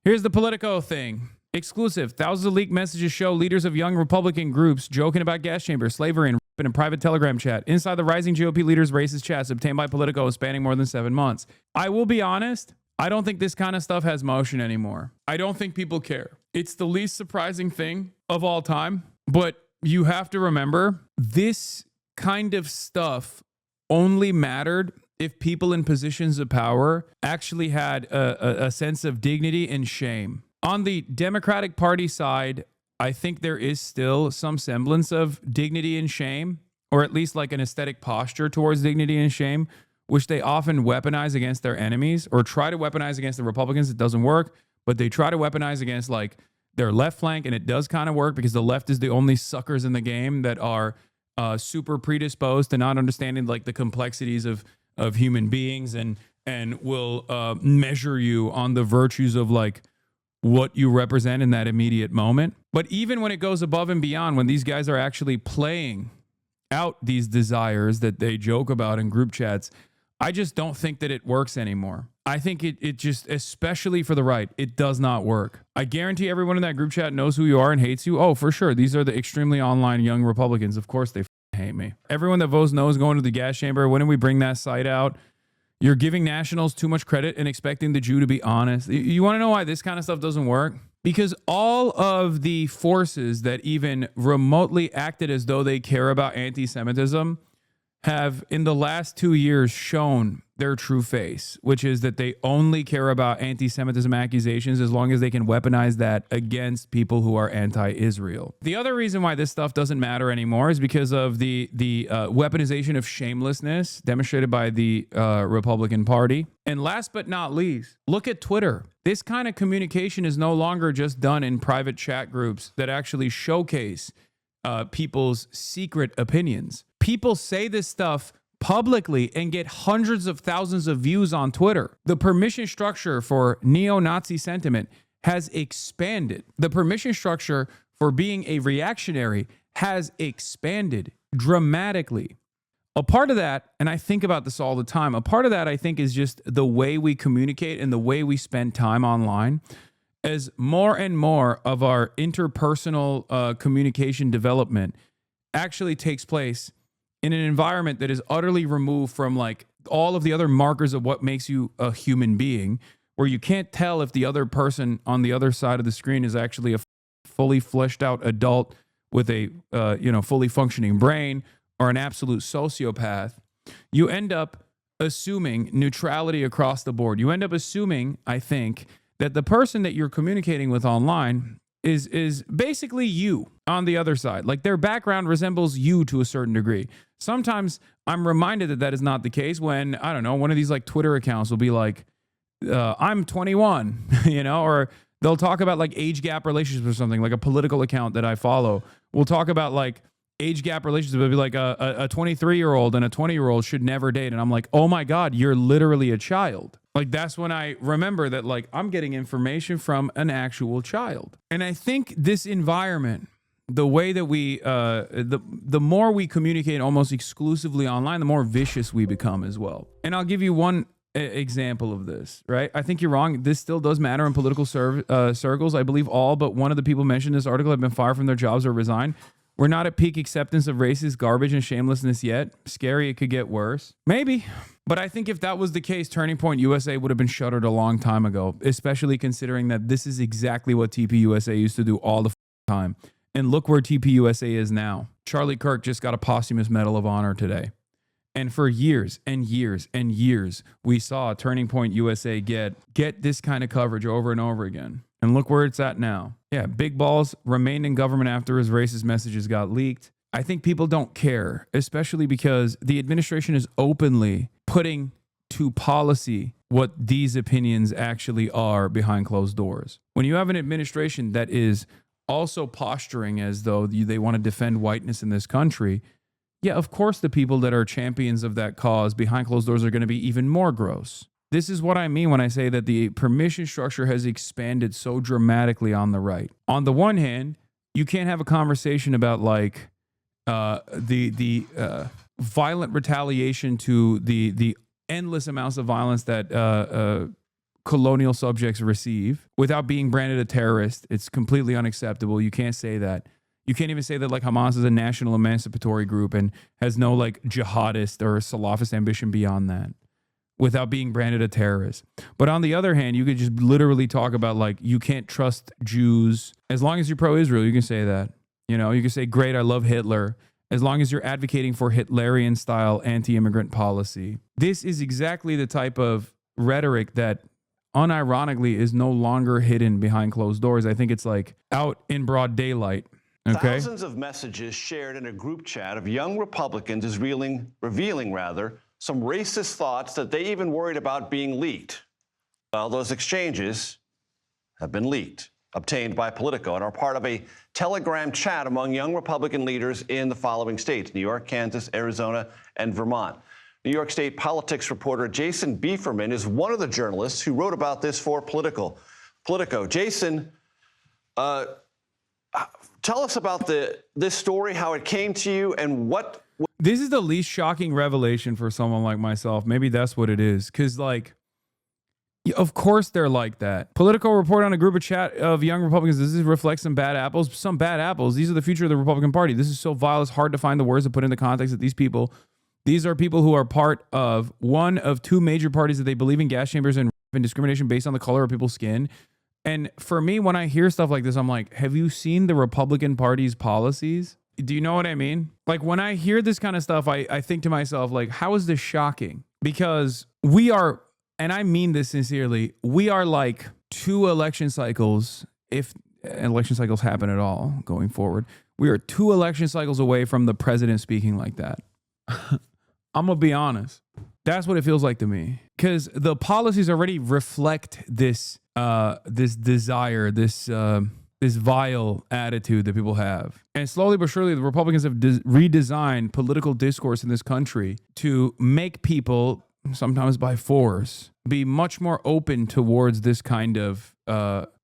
Here's the Politico thing. Exclusive. Thousands of leaked messages show leaders of young Republican groups joking about gas chambers, slavery, and in a private Telegram chat. Inside the rising GOP leaders' racist chats obtained by Politico spanning more than 7 months. I will be honest, I don't think this kind of stuff has motion anymore. I don't think people care. It's the least surprising thing of all time. But you have to remember, this kind of stuff only mattered if people in positions of power actually had a sense of dignity and shame. On the Democratic Party side, I think there is still some semblance of dignity and shame, or at least like an aesthetic posture towards dignity and shame, which they often weaponize against their enemies, or try to weaponize against the Republicans. It doesn't work, but they try to weaponize against like their left flank, and it does kind of work because the left is the only suckers in the game that are super predisposed to not understanding like the complexities of human beings and will measure you on the virtues of like what you represent in that immediate moment. But even when it goes above and beyond, when these guys are actually playing out these desires that they joke about in group chats, I just don't think that it works anymore. I think it just, especially for the right, it does not work. I guarantee everyone in that group chat knows who you are and hates you. Oh, for sure. These are the extremely online young Republicans. Of course they hate me. Everyone that votes no is going to the gas chamber. When did we bring that site out? You're giving nationals too much credit and expecting the Jew to be honest. You want to know why this kind of stuff doesn't work? Because all of the forces that even remotely acted as though they care about anti-Semitism have in the last 2 years shown their true face, which is that they only care about anti-Semitism accusations as long as they can weaponize that against people who are anti-Israel. The other reason why this stuff doesn't matter anymore is because of the weaponization of shamelessness demonstrated by the Republican Party. And last but not least, look at Twitter. This kind of communication is no longer just done in private chat groups that actually showcase people's secret opinions. People say this stuff publicly and get hundreds of thousands of views on Twitter. The permission structure for neo-Nazi sentiment has expanded. The permission structure for being a reactionary has expanded dramatically. A part of that, and I think about this all the time, a part of that I think is just the way we communicate and the way we spend time online. As more and more of our interpersonal communication development actually takes place in an environment that is utterly removed from like all of the other markers of what makes you a human being, where you can't tell if the other person on the other side of the screen is actually a fully fleshed out adult with a fully functioning brain or an absolute sociopath. You end up assuming neutrality across the board. You end up assuming, I think, that the person that you're communicating with online is basically you on the other side. Like their background resembles you to a certain degree. Sometimes I'm reminded that that is not the case when, I don't know, one of these like Twitter accounts will be like, I'm 21, or they'll talk about like age gap relationships or something. Like a political account that I follow will talk about like age gap relationships. It'll be like a 23-year-old and a 20-year-old should never date. And I'm like, oh my God, you're literally a child. Like that's when I remember that like I'm getting information from an actual child. And I think this environment, the way that we, the more we communicate almost exclusively online, the more vicious we become as well. And I'll give you one example of this, right? I think you're wrong. This still does matter in political circles. I believe all but one of the people mentioned in this article have been fired from their jobs or resigned. We're not at peak acceptance of racist garbage and shamelessness yet. Scary, it could get worse. Maybe. But I think if that was the case, Turning Point USA would have been shuttered a long time ago, especially considering that this is exactly what TPUSA used to do all the time. And look where TPUSA is now. Charlie Kirk just got a posthumous Medal of Honor today. And for years and years and years, we saw Turning Point USA get this kind of coverage over and over again. And look where it's at now. Yeah, Big Balls remained in government after his racist messages got leaked. I think people don't care, especially because the administration is openly putting to policy what these opinions actually are behind closed doors. When you have an administration that is also posturing as though they want to defend whiteness in this country, yeah, of course the people that are champions of that cause behind closed doors are going to be even more gross. This is what I mean when I say that the permission structure has expanded so dramatically on the right. On the one hand, you can't have a conversation about like the violent retaliation to the endless amounts of violence that colonial subjects receive without being branded a terrorist. It's completely unacceptable. You can't say that. You can't even say that like Hamas is a national emancipatory group and has no like jihadist or Salafist ambition beyond that without being branded a terrorist. But on the other hand, you could just literally talk about like you can't trust Jews. As long as you're pro-Israel, you can say that. You know, you can say, great, I love Hitler. As long as you're advocating for Hitlerian style anti-immigrant policy. This is exactly the type of rhetoric that unironically is no longer hidden behind closed doors. I think it's like out in broad daylight. Okay. Thousands of messages shared in a group chat of young Republicans is revealing some racist thoughts that they even worried about being leaked. Well, those exchanges have been leaked, obtained by Politico, and are part of a Telegram chat among young Republican leaders in the following states: New York, Kansas, Arizona, and Vermont. New York State politics reporter Jason Bieferman is one of the journalists who wrote about this for Politico. Jason, tell us about this story, how it came to you, and what... This is the least shocking revelation for someone like myself. Maybe that's what it is. Because, like, of course they're like that. Politico report on a group of chat of young Republicans. Does this reflect some bad apples? Some bad apples. These are the future of the Republican Party. This is so vile, it's hard to find the words to put in the context that these are people who are part of one of two major parties that they believe in gas chambers and discrimination based on the color of people's skin. And for me, when I hear stuff like this, I'm like, have you seen the Republican Party's policies? Do you know what I mean? Like when I hear this kind of stuff, I think to myself, like, how is this shocking? Because we are, and I mean this sincerely, we are like 2 election cycles, if election cycles happen at all going forward, we are 2 election cycles away from the president speaking like that. I'm gonna be honest. That's what it feels like to me. Because the policies already reflect this desire, this vile attitude that people have. And slowly but surely, the Republicans have redesigned political discourse in this country to make people, sometimes by force, be much more open towards this kind of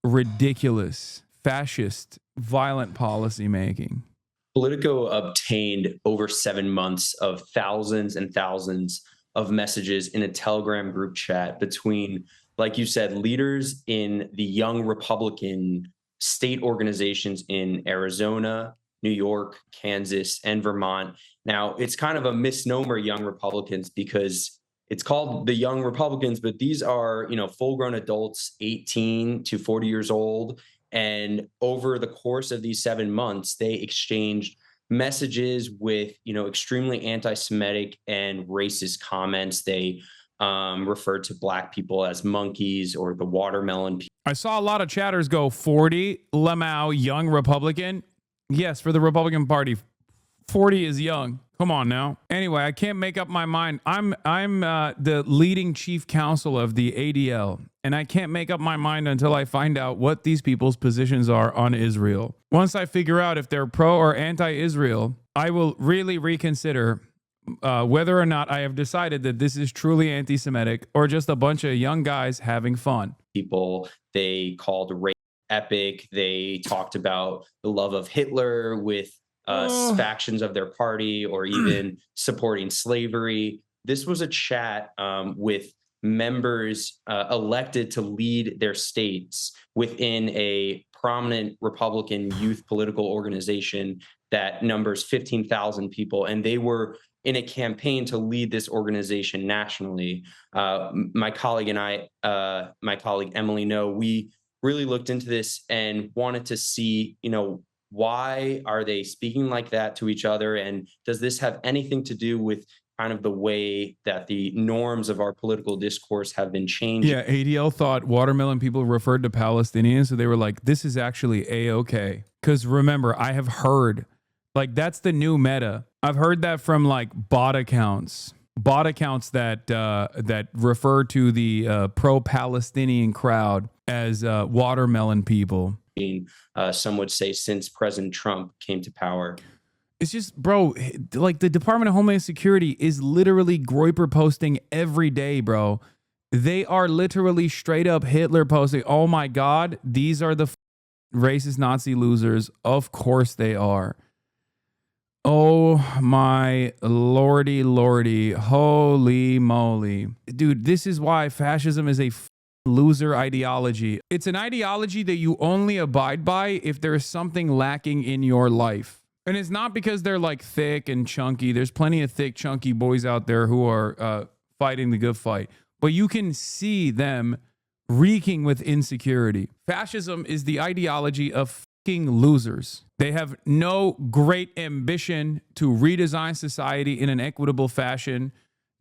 ridiculous, fascist, violent policy making. Politico obtained over 7 months of thousands and thousands of messages in a Telegram group chat between, like you said, leaders in the young Republican state organizations in Arizona, New York, Kansas, and Vermont. Now, it's kind of a misnomer, young Republicans, because it's called the Young Republicans, but these are, full-grown adults, 18 to 40 years old. And over the course of these 7 months, they exchanged messages with, extremely anti-Semitic and racist comments. They referred to Black people as monkeys or the watermelon people. I saw a lot of chatters go 40, Lamau, young Republican. Yes, for the Republican Party, 40 is young. Come on now. Anyway, I can't make up my mind. I'm the leading chief counsel of the ADL, and I can't make up my mind until I find out what these people's positions are on Israel. Once I figure out if they're pro or anti-Israel, I will really reconsider whether or not I have decided that this is truly anti-Semitic or just a bunch of young guys having fun. People they called race epic. They talked about the love of Hitler with factions of their party, or even supporting slavery. This was a chat with members elected to lead their states within a prominent Republican youth political organization that numbers 15,000 people. And they were in a campaign to lead this organization nationally. My colleague and I, my colleague Emily No, we really looked into this and wanted to see, why are they speaking like that to each other? And does this have anything to do with kind of the way that the norms of our political discourse have been changing? Yeah, ADL thought watermelon people referred to Palestinians, so they were like, this is actually A-okay. Because remember, I have heard, like, that's the new meta. I've heard that from like bot accounts that refer to the pro-Palestinian crowd as watermelon people. Some would say since President Trump came to power. It's just, bro, like the Department of Homeland Security is literally Groyper posting every day, bro. They are literally straight up Hitler posting. Oh my God, these are the racist Nazi losers. Of course they are. Oh my lordy, holy moly. Dude, this is why fascism is a loser ideology. It's an ideology that you only abide by if there is something lacking in your life. And it's not because they're like thick and chunky. There's plenty of thick, chunky boys out there who are fighting the good fight. But you can see them reeking with insecurity. Fascism is the ideology of fucking losers. They have no great ambition to redesign society in an equitable fashion.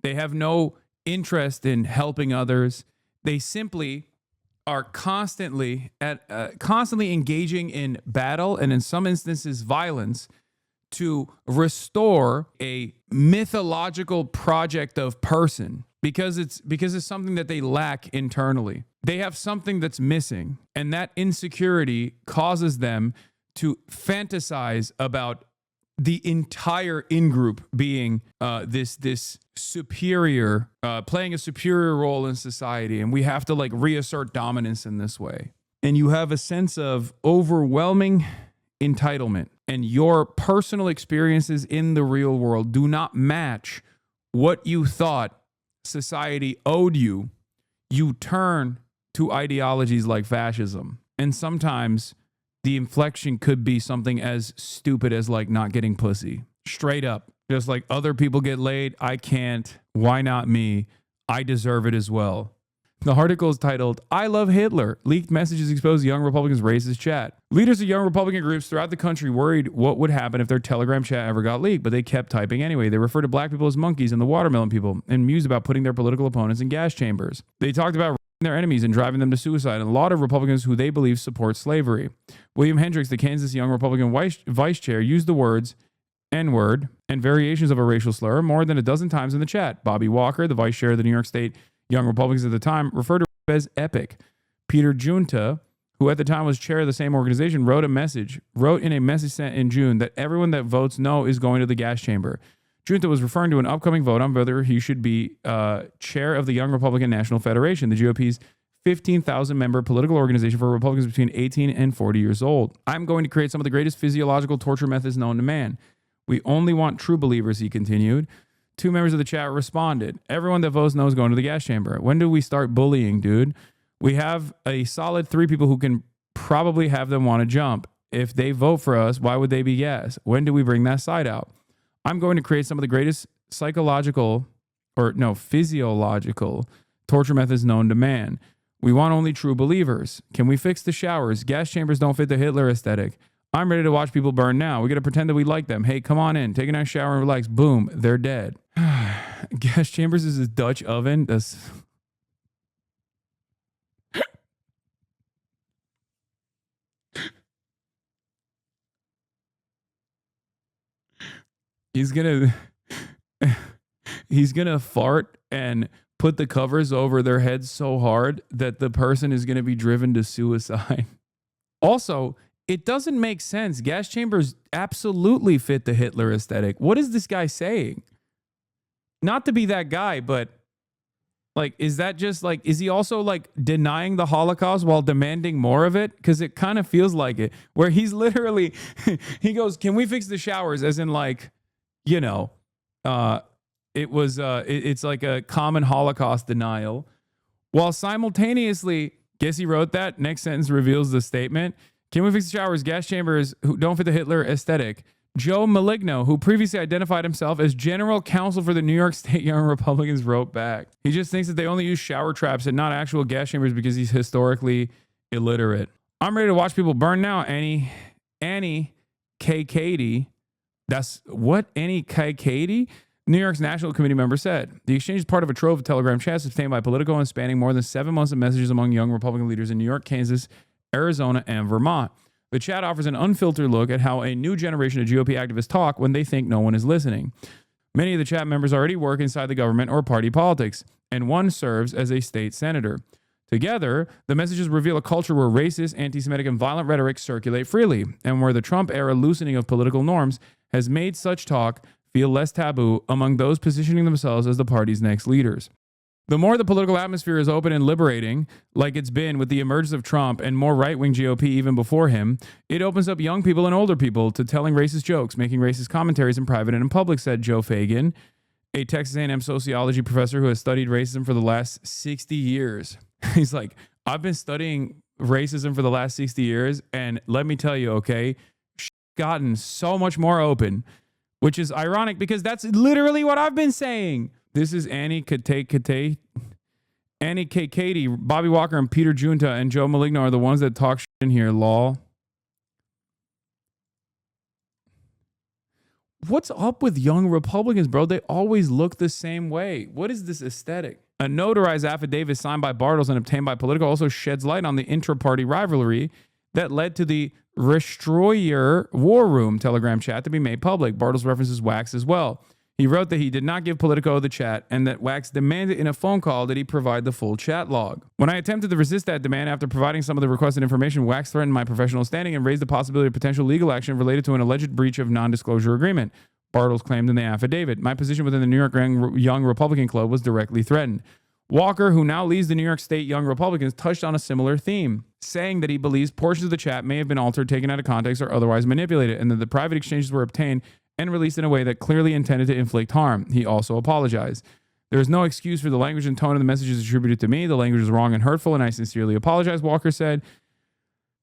They have no interest in helping others. They simply are constantly engaging in battle and in some instances violence to restore a mythological project of person because it's something that they lack internally. They have something that's missing, and that insecurity causes them to fantasize about the entire in-group being this superior, playing a superior role in society, and we have to like reassert dominance in this way. And you have a sense of overwhelming entitlement, and your personal experiences in the real world do not match what you thought society owed you. You turn to ideologies like fascism, and sometimes the inflection could be something as stupid as like not getting pussy. Straight up. Just like other people get laid, I can't. Why not me? I deserve it as well. The article is titled, I Love Hitler. Leaked messages expose young Republicans' racist chat. Leaders of young Republican groups throughout the country worried what would happen if their Telegram chat ever got leaked, but they kept typing anyway. They refer to black people as monkeys and the watermelon people and mused about putting their political opponents in gas chambers. They talked about their enemies and driving them to suicide, and a lot of Republicans who they believe support slavery. William Hendricks, the Kansas Young Republican vice chair, used the words N-word and variations of a racial slur more than a dozen times in the chat. Bobby Walker, the vice chair of the New York State Young Republicans at the time, referred to it as epic. Peter Junta, who at the time was chair of the same organization, wrote in a message sent in June that everyone that votes no is going to the gas chamber. Junta was referring to an upcoming vote on whether he should be chair of the Young Republican National Federation, the GOP's 15,000-member political organization for Republicans between 18 and 40 years old. I'm going to create some of the greatest physiological torture methods known to man. We only want true believers, he continued. Two members of the chat responded. Everyone that votes no is going to the gas chamber. When do we start bullying, dude? We have a solid 3 people who can probably have them want to jump. If they vote for us, why would they be gas? When do we bring that side out? I'm going to create some of the greatest physiological torture methods known to man. We want only true believers. Can we fix the showers? Gas chambers don't fit the Hitler aesthetic. I'm ready to watch people burn now. We got to pretend that we like them. Hey, come on in. Take a nice shower and relax. Boom, they're dead. Gas chambers is a Dutch oven. That's... He's gonna fart and put the covers over their heads so hard that the person is gonna be driven to suicide. Also, it doesn't make sense. Gas chambers absolutely fit the Hitler aesthetic. What is this guy saying? Not to be that guy, but like, is that just like, is he also like denying the Holocaust while demanding more of it? Because it kind of feels like it, where he's literally, he goes, can we fix the showers? As in like, you know, it's like a common Holocaust denial, while simultaneously, guess he wrote that. Next sentence reveals the statement. Can we fix the showers? Gas chambers who don't fit the Hitler aesthetic. Joe Maligno, who previously identified himself as general counsel for the New York State Young Republicans, wrote back. He just thinks that they only use shower traps and not actual gas chambers because he's historically illiterate. I'm ready to watch people burn now. Annie K. Katie. That's what Annie K. Katie? New York's National Committee member said. The exchange is part of a trove of Telegram chats obtained by Politico and spanning more than 7 months of messages among young Republican leaders in New York, Kansas, Arizona, and Vermont. The chat offers an unfiltered look at how a new generation of GOP activists talk when they think no one is listening. Many of the chat members already work inside the government or party politics, and one serves as a state senator. Together, the messages reveal a culture where racist, anti-Semitic, and violent rhetoric circulate freely, and where the Trump-era loosening of political norms has made such talk feel less taboo among those positioning themselves as the party's next leaders. The more the political atmosphere is open and liberating, like it's been with the emergence of Trump and more right-wing GOP even before him, it opens up young people and older people to telling racist jokes, making racist commentaries in private and in public, said Joe Fagan, a Texas A&M sociology professor who has studied racism for the last 60 years. He's like, I've been studying racism for the last 60 years, and let me tell you, okay, gotten so much more open, which is ironic because that's literally what I've been saying. This is Annie Kate, Annie K. Katie, Bobby Walker, and Peter Junta and Joe Maligno are the ones that talk shit in here, lol. What's up with young Republicans, bro? They always look the same way. What is this aesthetic? A notarized affidavit signed by Bartles and obtained by Politico also sheds light on the intra-party rivalry that led to the Restroyer War Room Telegram chat to be made public. Bartles references Wax as well. He wrote that he did not give Politico the chat and that Wax demanded in a phone call that he provide the full chat log. When I attempted to resist that demand after providing some of the requested information, Wax threatened my professional standing and raised the possibility of potential legal action related to an alleged breach of non-disclosure agreement. Bartles claimed in the affidavit. My position within the New York Young Republican Club was directly threatened. Walker, who now leads the New York State Young Republicans, touched on a similar theme, saying that he believes portions of the chat may have been altered, taken out of context, or otherwise manipulated, and that the private exchanges were obtained and released in a way that clearly intended to inflict harm. He also apologized. There is no excuse for the language and tone of the messages attributed to me. The language is wrong and hurtful, and I sincerely apologize, Walker said.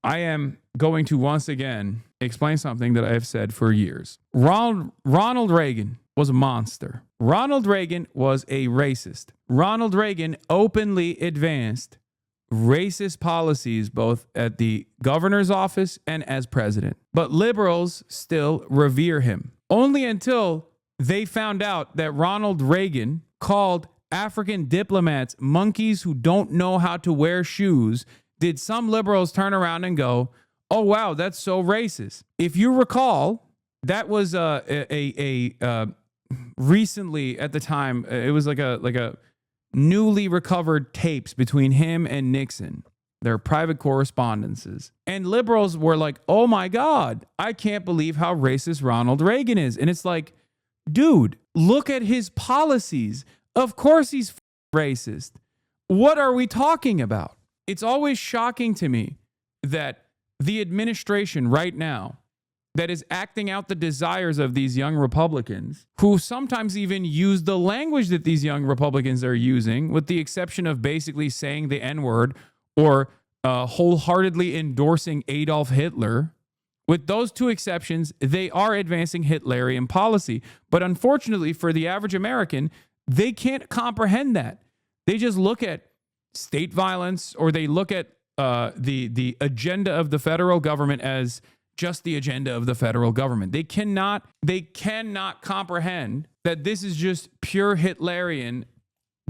I am going to once again explain something that I have said for years. Ronald Reagan was a monster. Ronald Reagan was a racist. Ronald Reagan openly advanced racist policies both at the governor's office and as president. But liberals still revere him. Only until they found out that Ronald Reagan called African diplomats monkeys who don't know how to wear shoes did some liberals turn around and go, oh, wow, that's so racist. If you recall, that was recently at the time, it was like a newly recovered tapes between him and Nixon, their private correspondences. And liberals were like, oh my God, I can't believe how racist Ronald Reagan is. And it's like, dude, look at his policies. Of course he's racist. What are we talking about? It's always shocking to me that the administration right now that is acting out the desires of these young Republicans, who sometimes even use the language that these young Republicans are using, with the exception of basically saying the N-word or wholeheartedly endorsing Adolf Hitler. With those two exceptions, they are advancing Hitlerian policy. But unfortunately for the average American, they can't comprehend that. They just look at state violence, or they look at the agenda of the federal government as just the agenda of the federal government. They cannot comprehend that this is just pure Hitlerian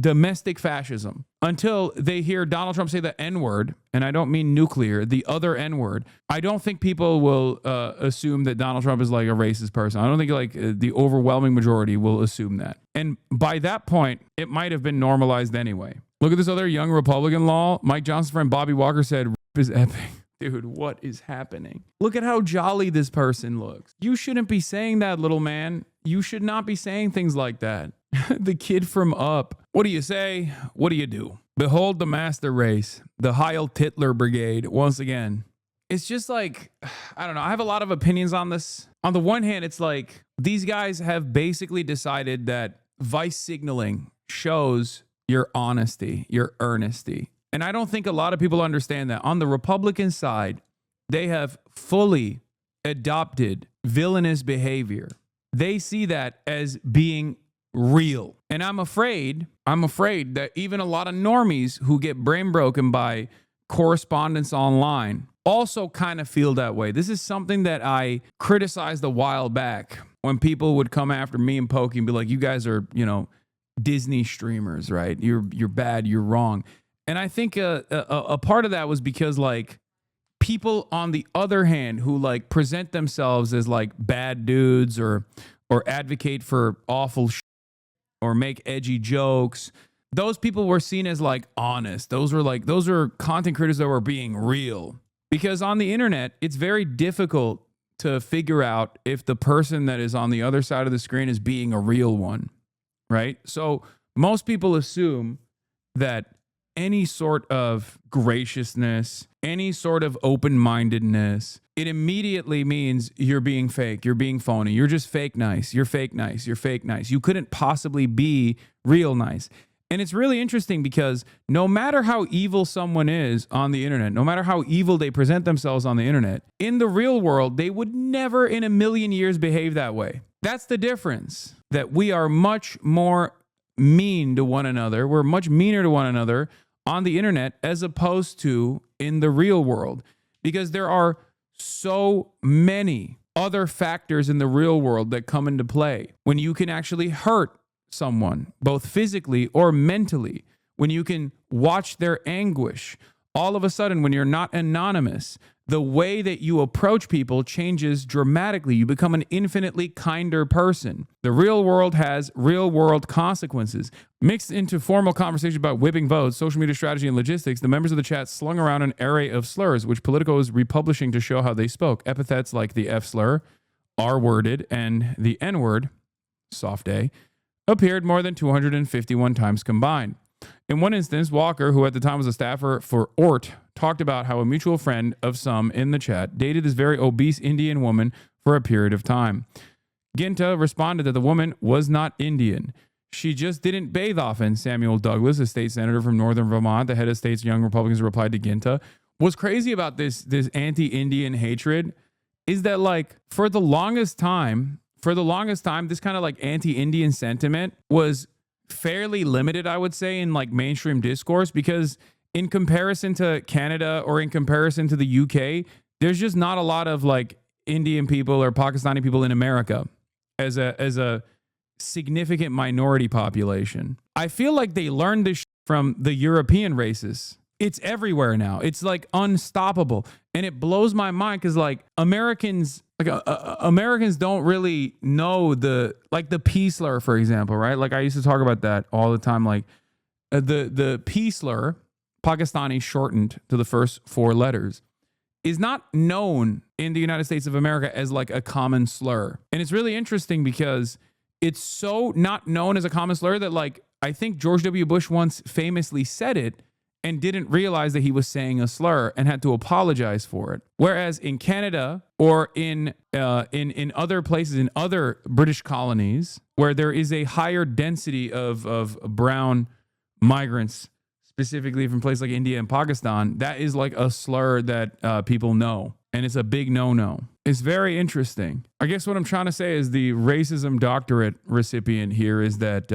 domestic fascism until they hear Donald Trump say the N-word, and I don't mean nuclear, the other N-word. I don't think people will assume that Donald Trump is like a racist person. I don't think the overwhelming majority will assume that. And by that point, it might have been normalized anyway. Look at this other young Republican law. Mike Johnson's friend Bobby Walker said, "Rip is epic." Dude, what is happening? Look at how jolly this person looks. You shouldn't be saying that, little man. You should not be saying things like that. The kid from Up. What do you say? What do you do? Behold the master race, the Heil Titler Brigade, once again. It's just like, I don't know. I have a lot of opinions on this. On the one hand, it's like these guys have basically decided that vice signaling shows your honesty, your earnesty. And I don't think a lot of people understand that. On the Republican side, they have fully adopted villainous behavior. They see that as being real. And I'm afraid that even a lot of normies who get brain broken by correspondence online also kind of feel that way. This is something that I criticized a while back when people would come after me and Pokey and be like, you guys are, Disney streamers, right? You're bad, you're wrong. And I think a part of that was because people on the other hand who present themselves as bad dudes or advocate for awful or make edgy jokes, those people were seen as honest. Those are content creators that were being real. Because on the internet, it's very difficult to figure out if the person that is on the other side of the screen is being a real one, right? So most people assume that any sort of graciousness, any sort of open-mindedness, it immediately means you're being fake, you're being phony, you're just fake nice, you're fake nice, you're fake nice. You couldn't possibly be real nice. And it's really interesting because no matter how evil someone is on the internet, no matter how evil they present themselves on the internet, in the real world, they would never in a million years behave that way. That's the difference, that we are much more mean to one another. We're much meaner to one another on the internet as opposed to in the real world, because there are so many other factors in the real world that come into play when you can actually hurt someone, both physically or mentally, when you can watch their anguish. All of a sudden, when you're not anonymous, the way that you approach people changes dramatically. You become an infinitely kinder person. The real world has real world consequences. Mixed into formal conversation about whipping votes, social media strategy, and logistics, the members of the chat slung around an array of slurs, which Politico is republishing to show how they spoke. Epithets like the F slur, R-worded, and the N-word, soft A, appeared more than 251 times combined. In one instance, Walker, who at the time was a staffer for ORT, talked about how a mutual friend of some in the chat dated this very obese Indian woman for a period of time. Ginta responded that the woman was not Indian. She just didn't bathe often. Samuel Douglas, a state senator from northern Vermont, the head of state's Young Republicans, replied to Ginta. What's crazy about this anti-Indian hatred is that, like, for the longest time, this kind of like anti-Indian sentiment was fairly limited, I would say, in like mainstream discourse, because in comparison to Canada or in comparison to the UK, there's just not a lot of like Indian people or Pakistani people in America as a significant minority population. I feel like they learned this from the European races. It's everywhere now. It's like unstoppable. And it blows my mind because like Americans don't really know the P slur, for example, right? Like I used to talk about that all the time. Like the P slur, Pakistani shortened to the first four letters, is not known in the United States of America as like a common slur. And it's really interesting because it's so not known as a common slur that like I think George W. Bush once famously said it and didn't realize that he was saying a slur and had to apologize for it. Whereas in Canada or in other places, in other British colonies, where there is a higher density of brown migrants, specifically from places like India and Pakistan, that is like a slur that people know. And it's a big no-no. It's very interesting. I guess what I'm trying to say is the racism doctorate recipient here is that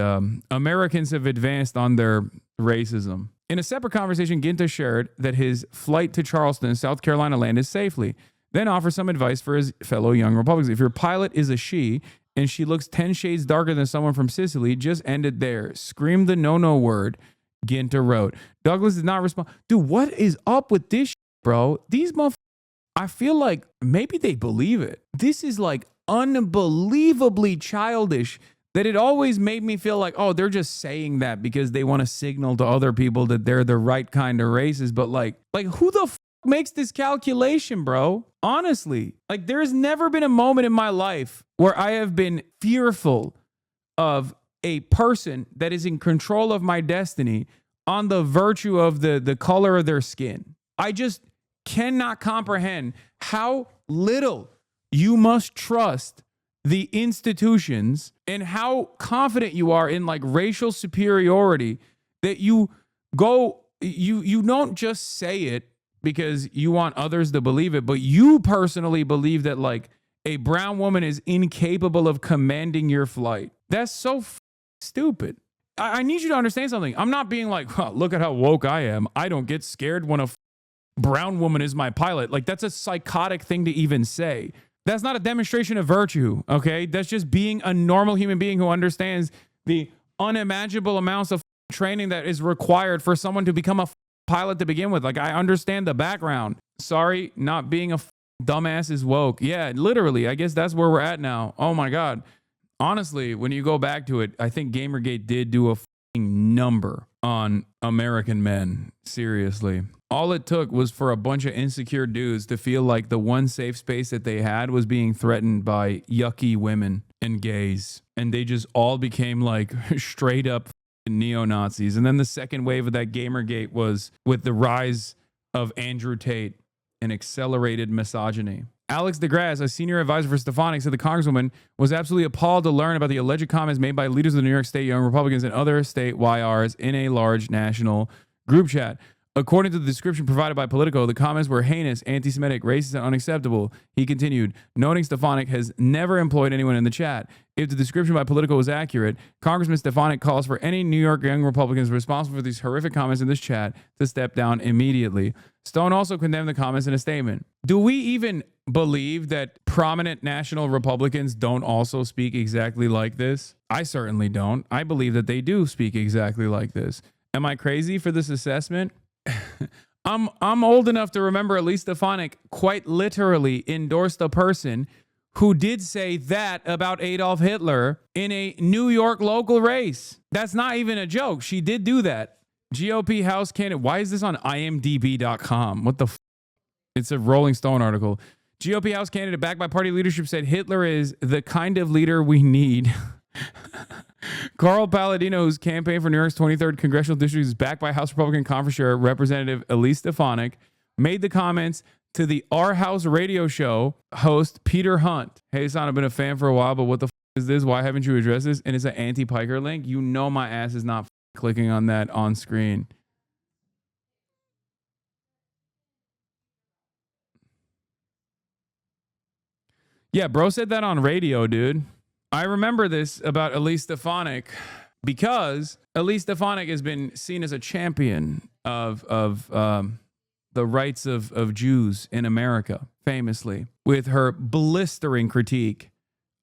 Americans have advanced on their racism. In a separate conversation, Ginta shared that his flight to Charleston, South Carolina landed safely, then offered some advice for his fellow young Republicans. If your pilot is a she and she looks 10 shades darker than someone from Sicily, just end it there. Scream the no-no word, Ginta wrote. Douglas did not respond. Dude, what is up with this bro? These motherfuckers, I feel like maybe they believe it. This is like unbelievably childish that it always made me feel like, oh, they're just saying that because they want to signal to other people that they're the right kind of racist. But like who the makes this calculation, bro? Honestly, like there's never been a moment in my life where I have been fearful of a person that is in control of my destiny on the virtue of the color of their skin. I just cannot comprehend how little you must trust the institutions and how confident you are in like racial superiority that you don't just say it because you want others to believe it, but you personally believe that like a brown woman is incapable of commanding your flight. That's so stupid. I need you to understand something. I'm not being like, oh, look at how woke I am. I don't get scared when a brown woman is my pilot. Like that's a psychotic thing to even say. That's not a demonstration of virtue, okay? That's just being a normal human being who understands the unimaginable amounts of training that is required for someone to become a pilot to begin with. Like, I understand the background. Sorry, not being a dumbass is woke. Yeah, literally, I guess that's where we're at now. Oh my God. Honestly, when you go back to it, I think Gamergate did do a number on American men. Seriously. All it took was for a bunch of insecure dudes to feel like the one safe space that they had was being threatened by yucky women and gays. And they just all became like straight up neo-Nazis. And then the second wave of that Gamergate was with the rise of Andrew Tate and accelerated misogyny. Alex DeGrasse, a senior advisor for Stefanik, said the congresswoman was absolutely appalled to learn about the alleged comments made by leaders of the New York State Young Republicans and other state YRs in a large national group chat. According to the description provided by Politico, the comments were heinous, anti-Semitic, racist, and unacceptable. He continued, noting Stefanik has never employed anyone in the chat. If the description by Politico was accurate, Congressman Stefanik calls for any New York Young Republicans responsible for these horrific comments in this chat to step down immediately. Stone also condemned the comments in a statement. Do we even believe that prominent national Republicans don't also speak exactly like this? I certainly don't. I believe that they do speak exactly like this. Am I crazy for this assessment? I'm old enough to remember Elise Stefanik quite literally endorsed a person who did say that about Adolf Hitler in a New York local race. That's not even a joke. She did do that. GOP House candidate. Why is this on imdb.com? What the f? It's a Rolling Stone article. GOP House candidate backed by party leadership said Hitler is the kind of leader we need. Carl Palladino, whose campaign for New York's 23rd congressional district is backed by House Republican Conference Chair Representative Elise Stefanik, made the comments to the Our House radio show host Peter Hunt. Hey, son, I've been a fan for a while, but what the f is this? Why haven't you addressed this? And it's an anti-Piker link. You know my ass is not clicking on that on screen. Yeah, bro said that on radio, dude. I remember this about Elise Stefanik because Elise Stefanik has been seen as a champion of the rights of Jews in America, famously, with her blistering critique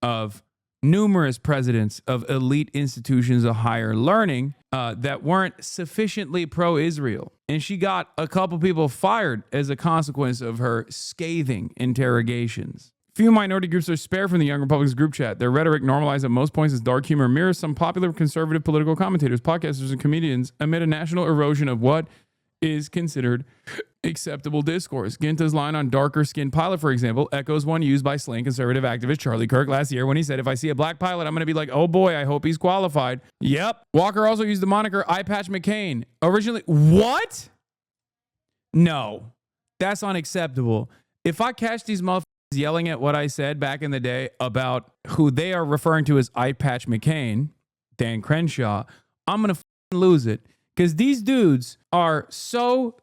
of numerous presidents of elite institutions of higher learning that weren't sufficiently pro-Israel. And she got a couple people fired as a consequence of her scathing interrogations. Few minority groups are spared from the Young Republicans group chat. Their rhetoric, normalized at most points as dark humor, mirrors some popular conservative political commentators, podcasters, and comedians amid a national erosion of what is considered acceptable discourse. Ginta's line on darker-skinned pilot, for example, echoes one used by slain conservative activist Charlie Kirk last year when he said, if I see a black pilot, I'm going to be like, oh boy, I hope he's qualified. Yep. Walker also used the moniker Eye Patch McCain. Originally, what? No, that's unacceptable. If I catch these motherfuckers yelling at what I said back in the day about who they are referring to as Eye Patch McCain, Dan Crenshaw, I'm going to lose it. Because these dudes are so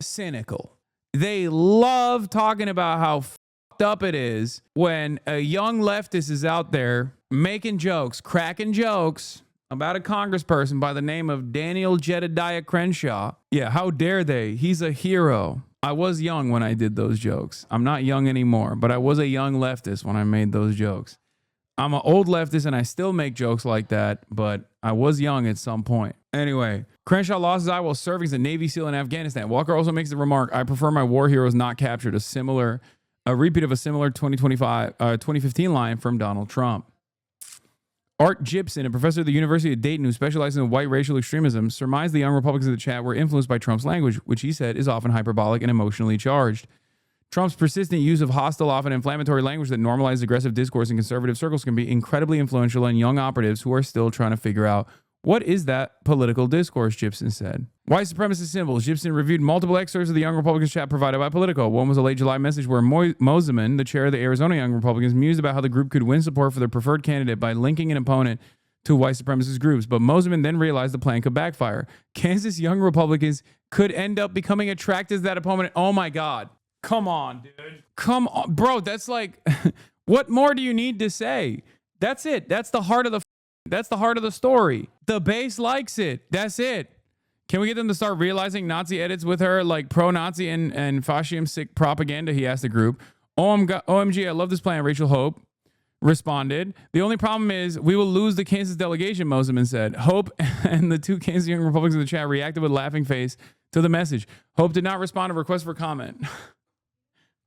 cynical. They love talking about how fucked up it is when a young leftist is out there making jokes, cracking jokes about a congressperson by the name of Daniel Jedediah Crenshaw. Yeah, how dare they? He's a hero. I was young when I did those jokes. I'm not young anymore, but I was a young leftist when I made those jokes. I'm an old leftist and I still make jokes like that, but I was young at some point. Anyway, Crenshaw lost his eye while serving as a Navy SEAL in Afghanistan. Walker also makes the remark, I prefer my war heroes not captured, a repeat of a similar 2015 line from Donald Trump. Art Gibson, a professor at the University of Dayton who specializes in white racial extremism, surmised the young Republicans in the chat were influenced by Trump's language, which he said is often hyperbolic and emotionally charged. Trump's persistent use of hostile, often inflammatory language that normalizes aggressive discourse in conservative circles can be incredibly influential in young operatives who are still trying to figure out what is that political discourse, Gibson said. White supremacist symbols. Gibson reviewed multiple excerpts of the Young Republicans chat provided by Politico. One was a late July message where Moseman, the chair of the Arizona Young Republicans, mused about how the group could win support for their preferred candidate by linking an opponent to white supremacist groups. But Moseman then realized the plan could backfire. Kansas Young Republicans could end up becoming attracted to that opponent. Oh my God. Come on, dude. Come on. Bro, that's like, what more do you need to say? That's it. That's the heart of the story. The base likes it. That's it. Can we get them to start realizing Nazi edits with her, like pro-Nazi and fascism-sick propaganda? He asked the group. OMG, I love this plan. Rachel Hope responded. The only problem is we will lose the Kansas delegation, Moseman said. Hope and the two Kansas Young Republicans in the chat reacted with a laughing face to the message. Hope did not respond to requests for comment.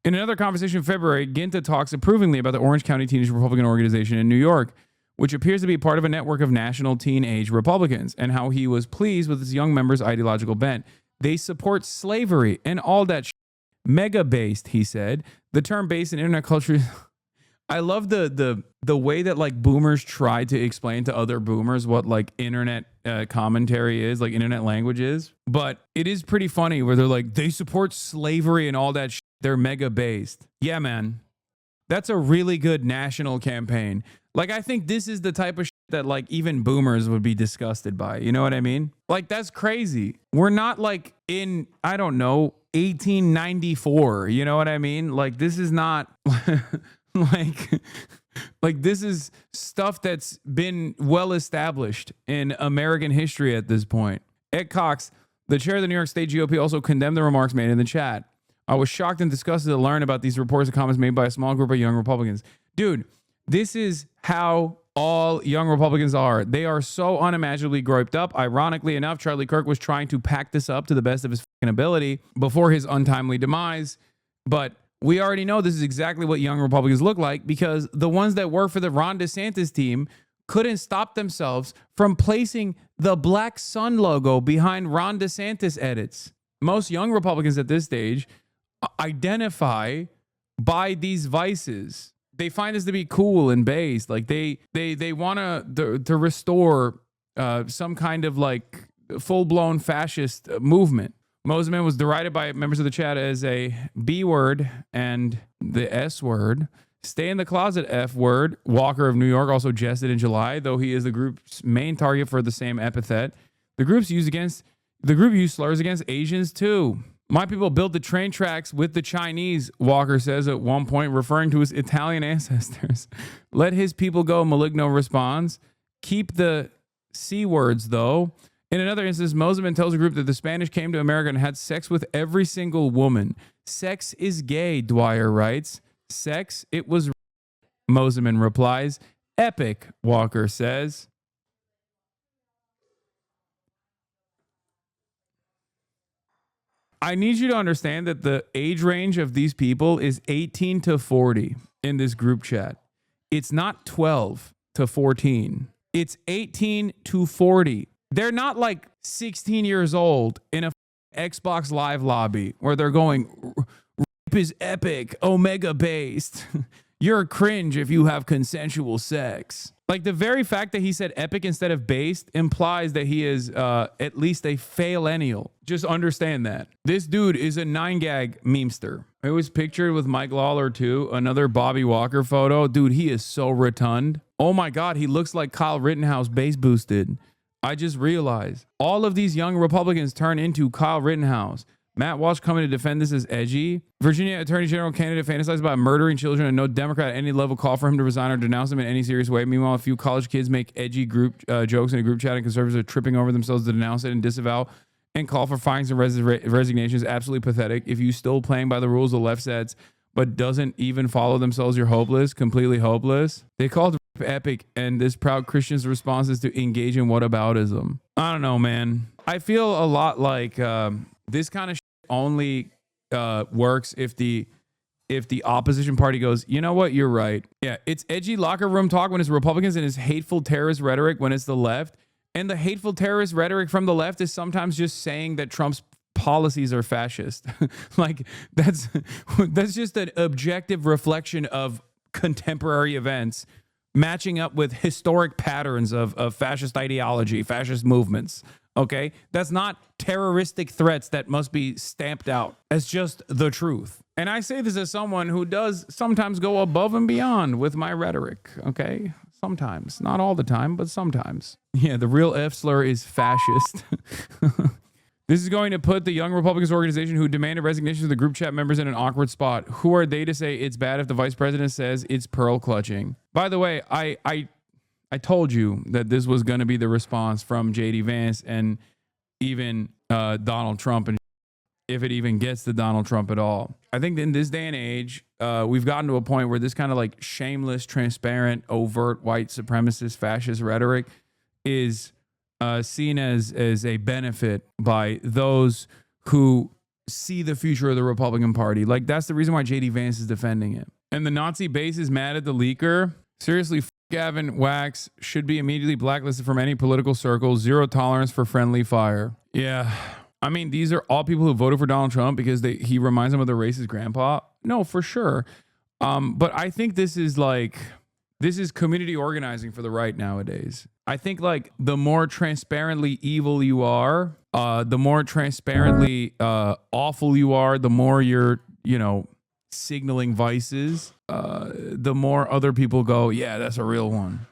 In another conversation in February, Ginta talks approvingly about the Orange County Teenage Republican Organization in New York, which appears to be part of a network of national teenage Republicans, and how he was pleased with his young members' ideological bent. They support slavery and all that mega-based, he said. The term based in internet culture... I love the way that like boomers try to explain to other boomers what like internet commentary is, like internet language is. But it is pretty funny where they're like, they support slavery and all that shit. They're mega based. Yeah, man. That's a really good national campaign. Like, I think this is the type of shit that like even boomers would be disgusted by. You know what I mean? Like, that's crazy. We're not like in, I don't know, 1894. You know what I mean? Like, this is not like this is stuff that's been well established in American history at this point. Ed Cox, the chair of the New York State GOP, also condemned the remarks made in the chat. I was shocked and disgusted to learn about these reports and comments made by a small group of young Republicans. Dude, this is how all young Republicans are. They are so unimaginably groped up. Ironically enough, Charlie Kirk was trying to pack this up to the best of his fucking ability before his untimely demise. But we already know this is exactly what young Republicans look like, because the ones that work for the Ron DeSantis team couldn't stop themselves from placing the Black Sun logo behind Ron DeSantis edits. Most young Republicans at this stage identify by these vices. They find this to be cool and based. Like they want to restore some kind of like full-blown fascist movement. Mosman was derided by members of the chat as a B word and the S word. Stay in the closet F word. Walker of New York also jested in July, though he is the group's main target for the same epithet. The group used slurs against Asians too. My people built the train tracks with the Chinese, Walker says at one point, referring to his Italian ancestors. Let his people go, Maligno responds. Keep the C words, though. In another instance, Mosman tells the group that the Spanish came to America and had sex with every single woman. Sex is gay, Dwyer writes. Sex, it was. Mosman replies. Epic, Walker says. I need you to understand that the age range of these people is 18 to 40 in this group chat. It's not 12 to 14. It's 18 to 40. They're not like 16 years old in a Xbox Live lobby where they're going, rape is epic, Omega based. You're cringe if you have consensual sex. Like the very fact that he said epic instead of based implies that he is at least a faillennial. Just understand that. This dude is a 9gag memester. It was pictured with Mike Lawler too. Another Bobby Walker photo. Dude, he is so rotund. Oh my God, he looks like Kyle Rittenhouse bass boosted. I just realized all of these young Republicans turn into Kyle Rittenhouse. Matt Walsh coming to defend this as edgy. Virginia Attorney General candidate fantasized about murdering children, and no Democrat at any level call for him to resign or denounce him in any serious way. Meanwhile, a few college kids make edgy group jokes in a group chat, and conservatives are tripping over themselves to denounce it and disavow and call for firings and resignations. Absolutely pathetic. If you still playing by the rules the left sets, but doesn't even follow themselves, you're hopeless, completely hopeless. They called epic, and this proud Christian's response is to engage in whataboutism. I don't know, man. I feel a lot like this kind of only works if the opposition party goes, you know what, you're right. Yeah, it's edgy locker room talk when it's Republicans, and it's hateful terrorist rhetoric when it's the left. And the hateful terrorist rhetoric from the left is sometimes just saying that Trump's policies are fascist. Like that's just an objective reflection of contemporary events matching up with historic patterns of fascist ideology, fascist movements. Okay, that's not terroristic threats that must be stamped out. That's just the truth. And I say this as someone who does sometimes go above and beyond with my rhetoric. Okay, sometimes, not all the time, but sometimes. Yeah, the real F slur is fascist. This is going to put the Young Republicans organization who demanded resignation of the group chat members in an awkward spot. Who are they to say it's bad if the vice president says it's pearl clutching? By the way, I told you that this was going to be the response from JD Vance and even Donald Trump, and if it even gets to Donald Trump at all. I think in this day and age, we've gotten to a point where this kind of like shameless, transparent, overt white supremacist fascist rhetoric is seen as a benefit by those who see the future of the Republican Party. Like that's the reason why JD Vance is defending it. And the Nazi base is mad at the leaker. Seriously, Gavin Wax should be immediately blacklisted from any political circle. Zero tolerance for friendly fire. Yeah. I mean, these are all people who voted for Donald Trump because he reminds them of their racist grandpa. No, for sure. But I think this is community organizing for the right nowadays. I think like the more transparently evil you are, the more transparently awful you are, the more you're, signaling vices, the more other people go, yeah, that's a real one.